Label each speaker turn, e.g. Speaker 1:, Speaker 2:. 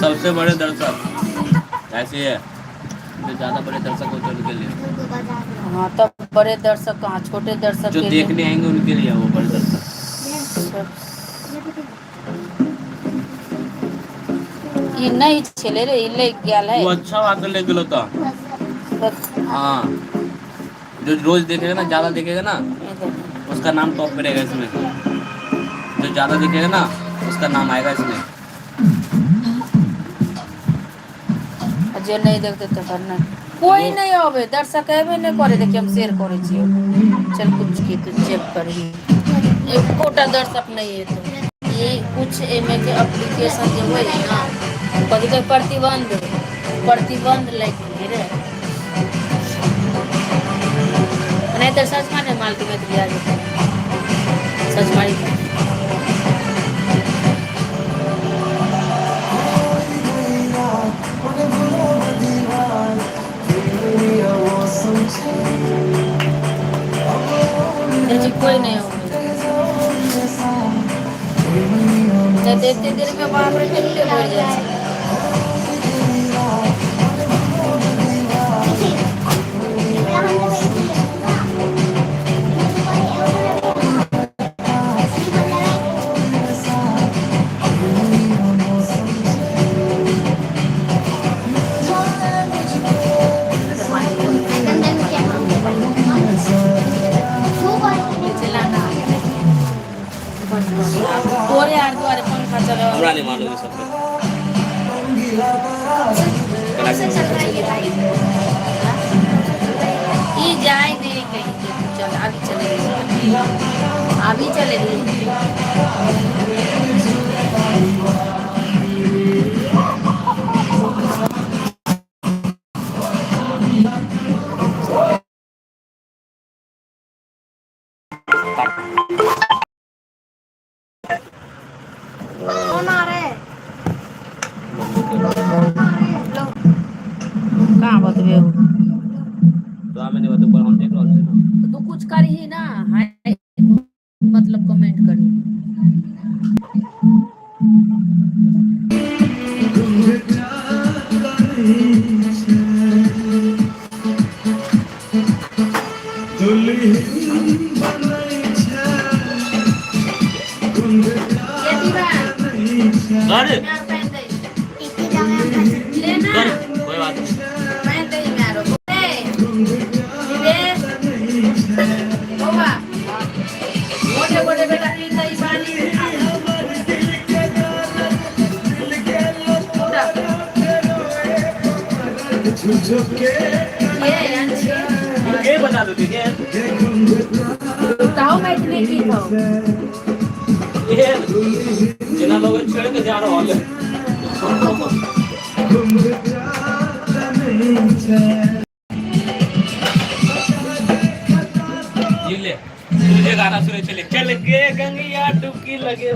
Speaker 1: सबसे बड़े दर्शक ऐसे है जो ज्यादा बड़े दर्शक होते हैं उनके लिए।
Speaker 2: हाँ तब बड़े दर्शक कहाँ, छोटे दर्शक
Speaker 1: जो
Speaker 2: के
Speaker 1: देखने आएंगे उनके लिए वो बड़े दर्शक।
Speaker 2: ये नहीं चले रे, ले गया है
Speaker 1: वो अच्छा बात ले गलो था। हाँ जो रोज देखेगा ना, ज्यादा देखेगा ना, उसका नाम टॉप पे रहेगा इसमें। जो ज्यादा देखेगा ना उसका नाम आएगा इसमें।
Speaker 2: जो नहीं देखते तो करना कोई नहीं आवे, दर्शक एबे नहीं करे। देखिए हम शेयर करे छियै, चल कुछ की तो चेक करी, एक कोटा दर्शक नहीं है तो ये कुछ एमे के एप्लीकेशन जो है ना कभी कभी प्रतिबंध लगे रे, नहीं तो सच माने माल के में दिया जाता है सच मारी। कोई नहीं हो देखते देर में बाप रे टेंटे भर जाए। तोरे यार द्वारे पंखा चला
Speaker 1: हमरा नहीं मालूम ये सब।
Speaker 2: ये जाए दे कहीं चल अभी चले कौन आ रहे हैं? कहाँ बतबे हो
Speaker 1: तो मैंने बता पर हम देख रहे हैं ना
Speaker 2: तो कुछ करी ना हाय मतलब कमेंट करी।
Speaker 1: अरे कोई बात नहीं बता दो ठीक है।
Speaker 2: मैं इतने की था
Speaker 1: ये जिना लोग छेड़ के जा रहा है ये ले तुझे गाना सुने चले चल के गंगिया डुबकी लगे